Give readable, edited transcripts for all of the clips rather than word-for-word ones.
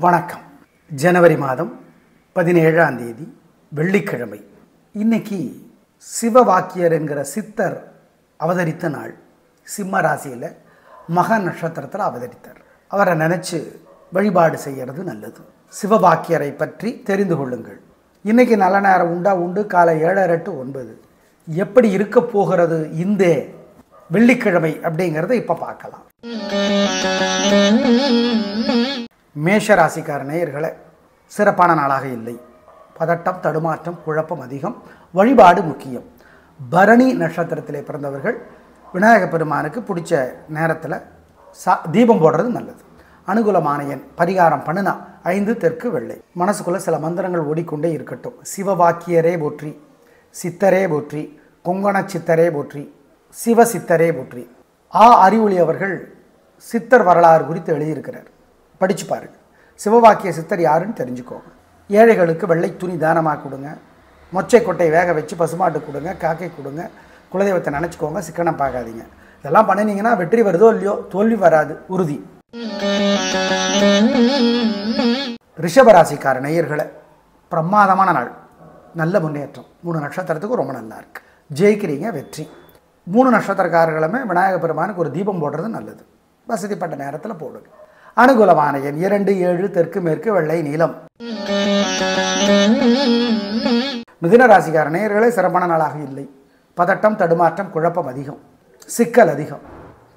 வணக்கம். ஜனவரி மாதம் 17ஆம் தேதி வெள்ளிக்கிழமை. இன்னைக்கு சிவவாக்கியர் என்கிற சித்தர் அவதரித்த நாள். சிம்ம ராசியில் மக நட்சத்திரத்தில் அவதரித்தார். அவரை நினச்சி வழிபாடு செய்கிறது நல்லது. சிவவாக்கியரை பற்றி தெரிந்து கொள்ளுங்கள். இன்றைக்கி நல்ல நேரம் உண்டு. காலை 7:30 to 9. எப்படி இருக்க போகிறது இந்த வெள்ளிக்கிழமை அப்படிங்கிறத இப்போ பார்க்கலாம். மேஷ ராசிக்கார நேயர்களே, சிறப்பான நாளாக இல்லை. பதட்டம், தடுமாற்றம், குழப்பம் அதிகம். வழிபாடு முக்கியம். பரணி நட்சத்திரத்திலே பிறந்தவர்கள் விநாயகப் பெருமானுக்கு பிடிச்ச நேரத்தில் தீபம் போடுறது நல்லது. அனுகூலமான எண் பரிகாரம் பண்ணுனா 5 தெற்கு வெள்ளை. மனசுக்குள்ளே சில மந்திரங்கள் ஓடிக்கொண்டே இருக்கட்டும். சிவவாக்கியரே போற்றி, சித்தரே போற்றி, கொங்கண சித்தரே போற்றி, சிவ சித்தரே போற்றி. அறிவொளி அவர்கள் சித்தர் வரலாறு குறித்து எழுதியிருக்கிறார். படித்து பாருங்கள். சிவவாக்கிய சித்தர் யாருன்னு தெரிஞ்சுக்கோங்க. ஏழைகளுக்கு வெள்ளை துணி தானமாக கொடுங்க. மொச்சை கொட்டை வேக வச்சு பசுமாட்டு கொடுங்க, காக்கை கொடுங்க. குலதெய்வத்தை நினச்சிக்கோங்க, சிக்கனம் பார்க்காதீங்க. இதெல்லாம் பண்ணினீங்கன்னா வெற்றி வருதோ இல்லையோ, தோல்வி வராது, உறுதி. ரிஷபராசிக்கார நேயர்களை, பிரமாதமான நாள், நல்ல முன்னேற்றம். 3 நட்சத்திரத்துக்கு ரொம்ப நல்லா இருக்கு. ஜெயிக்கிறீங்க, வெற்றி. 3 நட்சத்திரக்காரர்களுமே விநாயகப் பெருமானுக்கு ஒரு தீபம் போடுறது நல்லது. வசதிப்பட்ட நேரத்தில் போடுங்க. அனுகூலமான எண் 2, 7 தெற்கு மேற்கு வெள்ளை நீலம். மிதுன ராசிக்கார நேயர்களே, சிறப்பான நாளாக இல்லை. பதட்டம், தடுமாற்றம், குழப்பம் அதிகம், சிக்கல் அதிகம்.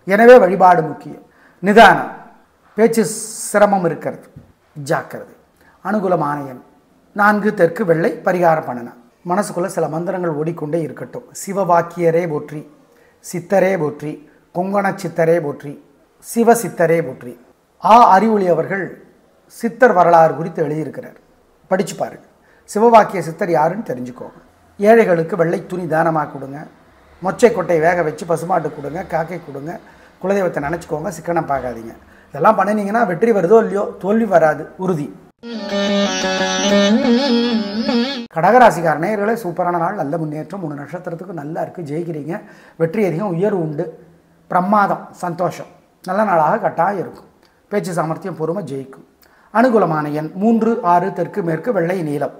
எனவே வழிபாடு முக்கியம். நிதானம், பேச்சு சிரமம் இருக்கிறது, ஜாக்கிரதை. அனுகூலமான எண் 4 தெற்கு வெள்ளை. பரிகாரம் பண்ணனா மனசுக்குள்ள சில மந்திரங்கள் ஓடிக்கொண்டே இருக்கட்டும். சிவவாக்கியரே போற்றி, சித்தரே போற்றி, கொங்கண சித்தரே போற்றி, சிவ சித்தரே போற்றி. அறிவொளி அவர்கள் சித்தர் வரலாறு குறித்து எழுதியிருக்கிறார். படித்து பாருங்கள். சிவவாக்கிய சித்தர் யாருன்னு தெரிஞ்சுக்கோங்க. ஏழைகளுக்கு வெள்ளை துணி தானமாக கொடுங்க. மொச்சை கொட்டை வேக வச்சு பசுமாட்டு கொடுங்க, காக்கை கொடுங்க. குலதெய்வத்தை நினச்சிக்கோங்க, சிக்கனம் பார்க்காதீங்க. இதெல்லாம் பண்ணினீங்கன்னா வெற்றி வருதோ இல்லையோ, தோல்வி வராது, உறுதி. கடகராசிக்கார நேயர்களே, சூப்பரான நாள், நல்ல முன்னேற்றம். 3 நட்சத்திரத்துக்கு நல்லா இருக்குது. ஜெயிக்கிறீங்க, வெற்றி அதிகம், உயர்வு உண்டு, பிரமாதம், சந்தோஷம். நல்ல நாளாக கட்டாயம் இருக்கும். பேச்சு சாமர்த்தியம், பொறுமை, ஜெயிக்கும். அனுகூலமான எண் 3, 6 தெற்கு மேற்கு வெள்ளை நீலம்.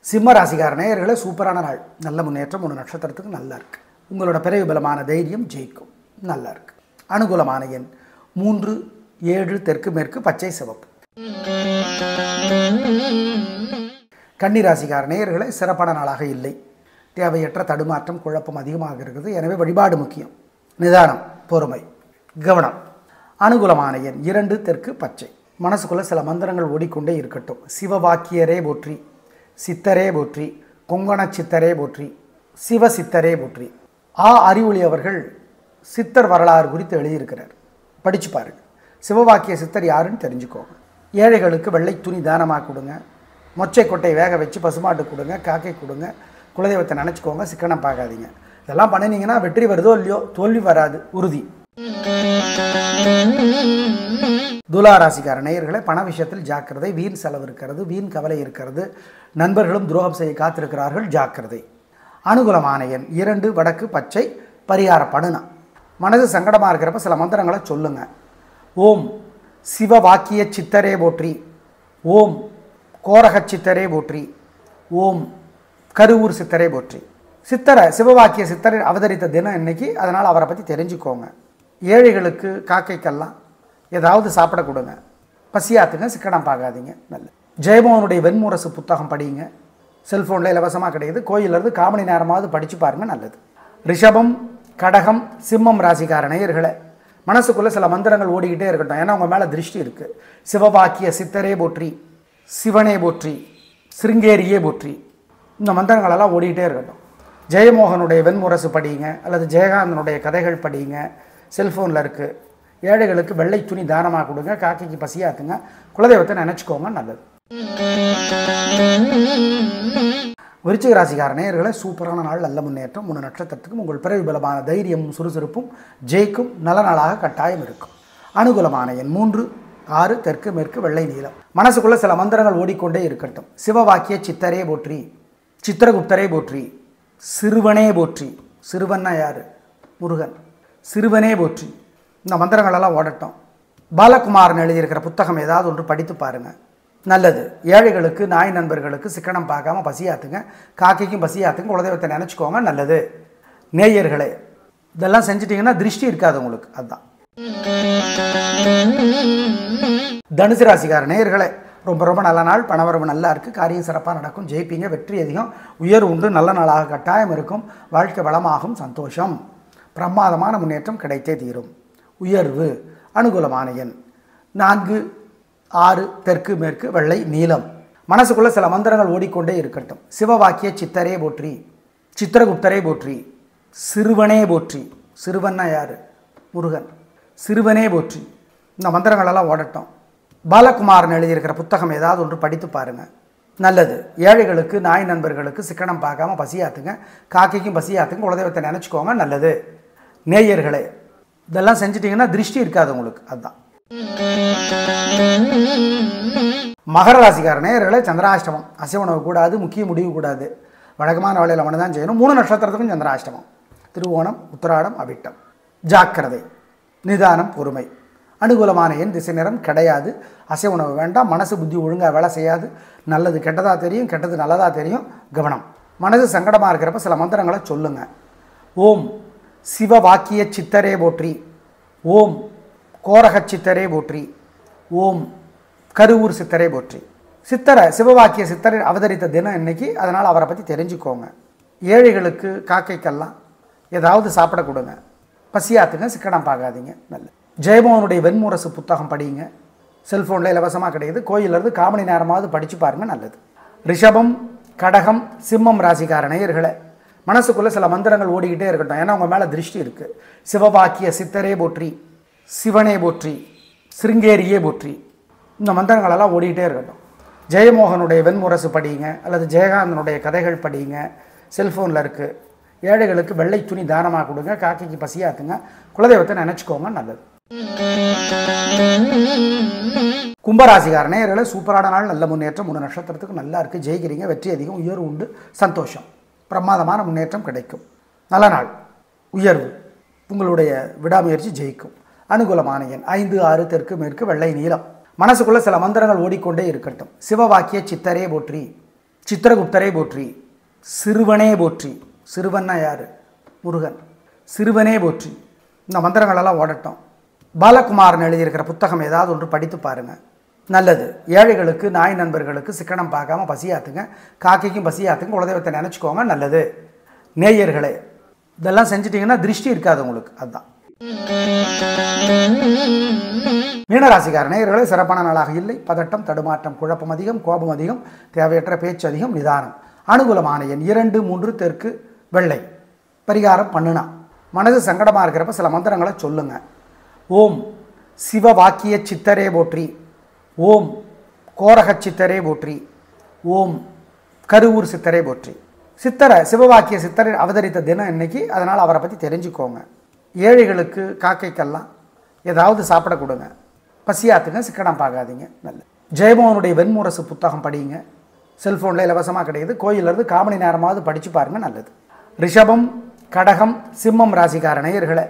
சிம்ம ராசிக்கார நேயர்களே, சூப்பரான நாள், நல்ல முன்னேற்றம். 3 நட்சத்திரத்துக்கு நல்லா இருக்கு. உங்களோட பிறவி பலமான தைரியம் ஜெயிக்கும், நல்லா இருக்கு. அனுகூலமான எண் 3, 7 தெற்கு மேற்கு பச்சை சிவப்பு. கன்னி ராசிக்கார நேயர்களே, சிறப்பான நாளாக இல்லை. தேவையற்ற தடுமாற்றம், குழப்பம் அதிகமாக இருக்குது. எனவே வழிபாடு முக்கியம். நிதானம், பொறுமை, கவனம். அனுகூலமான எண் 2 தெற்கு பச்சை. மனசுக்குள்ள சில மந்திரங்கள் ஓடிக்கொண்டே இருக்கட்டும். சிவவாக்கியரே போற்றி, சித்தரே போற்றி, கொங்கண சித்தரே போற்றி, சிவ சித்தரே போற்றி. அறிவொளி அவர்கள் சித்தர் வரலாறு குறித்து எழுதியிருக்கிறார். படித்து பாருங்கள். சிவவாக்கிய சித்தர் யாருன்னு தெரிஞ்சுக்கோங்க. ஏழைகளுக்கு வெள்ளை துணி தானமாக கொடுங்க. மொச்சை கொட்டை வேக வச்சு பசுமாட்டு கொடுங்க, காக்கை கொடுங்க. குலதெய்வத்தை நினச்சிக்கோங்க, சிக்கனம் பார்க்காதீங்க. இதெல்லாம் பண்ணினீங்கன்னா வெற்றி வருதோ இல்லையோ, தோல்வி வராது, உறுதி. துலா ராசிக்கார நேயர்களே, பண விஷயத்தில் ஜாக்கிரதை. வீண் செலவு இருக்கிறது, வீண் கவலை இருக்கிறது. நண்பர்களும் துரோகம் செய்ய காத்திருக்கிறார்கள், ஜாக்கிரதை. அனுகூலமான எண் 2 வடக்கு பச்சை. பரிகார படுனா மனது சங்கடமாக இருக்கிறப்ப சில மந்திரங்களை சொல்லுங்க. ஓம் சிவவாக்கிய சித்தரே போற்றி, ஓம் கோரக சித்தரே போற்றி, ஓம் கருவூர் சித்தரே போற்றி. சித்தரை, சிவவாக்கிய சித்தரை அவதரித்த தினம் இன்னைக்கு. அதனால் அவரை பற்றி தெரிஞ்சுக்கோங்க. ஏழைகளுக்கு, காக்கைக்கெல்லாம் ஏதாவது சாப்பிட கொடுங்க. பசியாத்துங்க, சிக்கனம் பார்க்காதீங்க, நல்ல. ஜெயமோகனுடைய வெண்முரசு புத்தகம் படிங்க. செல்ஃபோனில் இலவசமாக கிடையாது. கோயிலிருந்து 1/4 மணி நேரமாவது படித்து பாருங்கள், நல்லது. ரிஷபம், கடகம், சிம்மம் ராசிக்கார நேயர்களை, மனசுக்குள்ளே சில மந்திரங்கள் ஓடிக்கிட்டே இருக்கட்டும். ஏன்னா உங்கள் மேலே திருஷ்டி இருக்குது. சிவவாக்கிய சித்தரே போற்றி, சிவனே போற்றி, சிருங்கேரியே போற்றி. இந்த மந்திரங்களெல்லாம் ஓடிக்கிட்டே இருக்கட்டும். ஜெயமோகனுடைய வெண்முரசு படிங்க, அல்லது ஜெயகாந்தனுடைய கதைகள் படிங்க. செல்ஃபோனில் இருக்குது. ஏழைகளுக்கு வெள்ளை துணி தானமாக கொடுங்க. காக்கைக்கு பசியாத்துங்க. குலதெய்வத்தை நினச்சிக்கோங்க, நல்லது. விருச்சிக ராசிக்கார நேயர்களே, சூப்பரான நாள், நல்ல முன்னேற்றம். 3 நட்சத்திரத்துக்கும் உங்கள் பிறவி பலமான தைரியமும் சுறுசுறுப்பும் ஜெயிக்கும், நல்ல நாளாக கட்டாயம் இருக்கும். அனுகூலமான எண் 3, 6 தெற்கு மேற்கு வெள்ளை நீலம். மனசுக்குள்ள சில மந்திரங்கள் ஓடிக்கொண்டே இருக்கட்டும். சிவவாக்கிய சித்தரே போற்றி, சித்திரகுப்தரே போற்றி, சிறுவனே போற்றி. சிறுவன்னா யாரு? முருகன். சிறுவனே போற்றி. இந்த மந்திரங்களெல்லாம் ஓடட்டும். பாலகுமாரன் எழுதியிருக்கிற புத்தகம் ஏதாவது ஒன்று படித்து பாருங்கள், நல்லது. ஏழைகளுக்கு, நாய் நண்பர்களுக்கு சிக்கனம் பார்க்காம பசியாத்துங்க, காக்கைக்கும் பசியாத்துங்க, குலதெய்வத்தை நினச்சிக்கோங்க, நல்லது. நேயர்களே, இதெல்லாம் செஞ்சிட்டிங்கன்னா திருஷ்டி இருக்காது உங்களுக்கு. அதுதான். தனுசு ராசிக்கார நேயர்களே, ரொம்ப ரொம்ப நல்ல நாள். பணவரவு நல்லா இருக்குது, காரியம் சிறப்பாக நடக்கும், ஜெயிப்பீங்க, வெற்றி அதிகம், உயர்வு உண்டு, நல்ல நாளாக கட்டாயம் இருக்கும், வாழ்க்கை வளமாகும், சந்தோஷம், பிரமாதமான முன்னேற்றம் கிடைத்தே தீரும். உயர்வு. அனுகூலமான எண் 4, 6, தெற்கு மேற்கு, வெள்ளை நீலம். மனசுக்குள்ள சில மந்திரங்கள் ஓடிக்கொண்டே இருக்கட்டும். சிவவாக்கிய சித்தரே போற்றி, சித்திரகுப்தரே போற்றி, சிறுவனே போற்றி. சிறுவன்னா யாரு? முருகன். சிறுவனே போற்றி. இந்த மந்திரங்களெல்லாம் ஓடட்டும். பாலகுமாரன் எழுதியிருக்கிற புத்தகம் ஏதாவது ஒன்று படித்து பாருங்கள், நல்லது. ஏழைகளுக்கு, நாய் நண்பர்களுக்கு சிக்கனம் பார்க்காம பசியாத்துங்க, காக்கைக்கும் பசியாத்துங்க, குலதெய்வத்தை நினச்சிக்கோங்க, நல்லது. நேயர்களே, இதெல்லாம் செஞ்சிட்டிங்கன்னா திருஷ்டி இருக்காது உங்களுக்கு. அதுதான். மகர ராசிக்கார நேயர்களே, சந்திராஷ்டமம். அசைவ உணவு கூடாது, முக்கிய முடிவு கூடாது, வழக்கமான வேலையில் அவனை தான் செய்யணும். 3 நட்சத்திரத்துக்கும் சந்திராஷ்டமம். திருவோணம், உத்திராடம், அவிட்டம். ஜாக்கிரதை, நிதானம், பொறுமை. அனுகூலமான எண் திசை நிறம் கிடையாது. அசைவ உணவு வேண்டாம். மனசு புத்தி ஒழுங்காக வேலை செய்யாது. நல்லது கெட்டதாக தெரியும், கெட்டது நல்லதாக தெரியும், கவனம். மனது சங்கடமாக இருக்கிறப்ப சில மந்திரங்களை சொல்லுங்கள். ஓம் சிவ வாக்கிய சித்தரே போற்றி, ஓம் கோரக சித்தரே போற்றி, ஓம் கருவூர் சித்தரே போற்றி. சித்தரை, சிவவாக்கிய சித்தரை அவதரித்த தினம் இன்னைக்கு, அதனால் அவரை பற்றி தெரிஞ்சுக்கோங்க. ஏழைகளுக்கு, காக்கைக்கெல்லாம் ஏதாவது சாப்பிட கொடுங்க, பசியாத்துங்க, சிக்கனம் பார்க்காதீங்க, நல்லது. ஜெயமோகனுடைய வெண்முரசு புத்தகம் படிங்க, செல்ஃபோனில் இலவசமாக கிடையாது. கோயிலிருந்து 1/4 மணி நேரமாவது படித்து பாருங்கள், நல்லது. ரிஷபம், கடகம், சிம்மம் ராசிக்கார நேயர்களே, மனசுக்குள்ளே சில மந்திரங்கள் ஓடிக்கிட்டே இருக்கட்டும், ஏன்னா உங்கள் மேலே திருஷ்டி இருக்குது. சிவவாக்கிய சித்தரே போற்றி, சிவனே போற்றி, சிருங்கேரியே போற்றி. இந்த மந்திரங்களெல்லாம் ஓடிக்கிட்டே இருக்கட்டும். ஜெயமோகனுடைய வெண்முரசு படிங்க, அல்லது ஜெயகாந்தனுடைய கதைகள் படிங்க, செல்ஃபோனில் இருக்குது. ஏழைகளுக்கு வெள்ளை துணி தானமாக கொடுங்க, காக்கைக்கு பசியாத்துங்க, குலதெய்வத்தை நினச்சிக்கோங்க, நல்லது. கும்பராசிக்கார நேயர்களே, சூப்பரான நாள், நல்ல முன்னேற்றம். 3 நட்சத்திரத்துக்கு நல்லா இருக்குது, ஜெயிக்கிறீங்க, வெற்றி அதிகம், உயர்வு உண்டு, சந்தோஷம், பிரமாதமான முன்னேற்றம் கிடைக்கும். நல்ல நாள், உயர்வு, உங்களுடைய விடாமுயற்சி ஜெயிக்கும். அனுகூலமான எண் 5, 6, தெற்கு மேற்கு, வெள்ளை நீலம். மனசுக்குள்ள சில மந்திரங்கள் ஓடிக்கொண்டே இருக்கட்டும். சிவவாக்கிய சித்தரே போற்றி, சித்திரகுப்தரே போற்றி, சிறுவனே போற்றி. சிறுவன்னா யாரு? முருகன். சிறுவனே போற்றி. இந்த மந்திரங்களெல்லாம் ஓடட்டும். பாலகுமாரன் எழுதியிருக்கிற புத்தகம் ஏதாவது ஒன்று படித்து பாருங்கள், நல்லது. ஏழைகளுக்கு, நாய் நண்பர்களுக்கு சிக்கனம் பார்க்காம பசியாத்துங்க, காக்கைக்கும் பசியாத்துங்க, குலதெய்வத்தை நினச்சிக்கோங்க, நல்லது. நேயர்களே, இதெல்லாம் செஞ்சிட்டிங்கன்னா திருஷ்டி இருக்காது உங்களுக்கு. அதுதான். மீனராசிக்கார நேயர்களே, சிறப்பான நாளாக இல்லை. பதட்டம், தடுமாற்றம், குழப்பம் அதிகம், கோபம் அதிகம், தேவையற்ற பேச்சு அதிகம், நிதானம். அனுகூலமான எண் 2, 3, தெற்கு, வெள்ளை. பரிகாரம் பண்ணுனா, மனது சங்கடமாக இருக்கிறப்ப சில மந்திரங்களை சொல்லுங்கள். ஓம் சிவ வாக்கிய சித்தரே போற்றி, ஓம் கோரக சித்தரே போற்றி, ஓம் கருவூர் சித்தரே போற்றி. சித்தரை, சிவவாக்கிய சித்தரை அவதரித்த தினம் இன்னைக்கு, அதனால் அவரை பற்றி தெரிஞ்சுக்கோங்க. ஏழைகளுக்கு, காக்கைக்கெல்லாம் ஏதாவது சாப்பிட கொடுங்க, பசியாத்துங்க, சிக்கனம் பார்க்காதீங்க, நல்லது. ஜெயமோகனுடைய வெண்முரசு புத்தகம் படிங்க, செல்ஃபோனில் இலவசமாக கிடையாது. கோயிலிருந்து 1/4 மணி நேரமாவது படித்து பாருங்கள், நல்லது. ரிஷபம், கடகம், சிம்மம் ராசிக்கார நேயர்களே,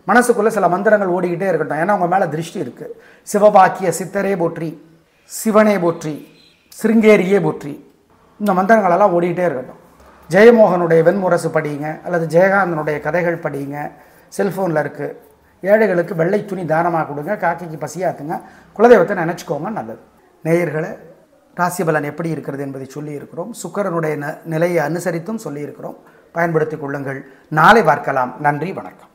மனசுக்குள்ளே சில மந்திரங்கள் ஓடிக்கிட்டே இருக்கட்டும், ஏன்னா உங்கள் மேலே திருஷ்டி இருக்குது. சிவவாக்கிய சித்தரே போற்றி, சிவனே போற்றி, சிருங்கேரியே போற்றி. இந்த மந்திரங்களெல்லாம் ஓடிக்கிட்டே இருக்கட்டும். ஜெயமோகனுடைய வெண்முரசு படிங்க, அல்லது ஜெயகாந்தனுடைய கதைகள் படிங்க, செல்ஃபோனில் இருக்குது. ஏழைகளுக்கு வெள்ளை துணி தானமாக கொடுங்க, காக்கைக்கு பசியாத்துங்க, குலதெய்வத்தை நினச்சிக்கோங்க, நல்லது. நேயர்களே, ராசி பலன் எப்படி இருக்கிறது என்பதை சொல்லியிருக்கிறோம். சுக்கிரனுடைய நிலையை அனுசரித்தும் சொல்லியிருக்கிறோம். பயன்படுத்திக் கொள்ளுங்கள். நாளை பார்க்கலாம். நன்றி, வணக்கம்.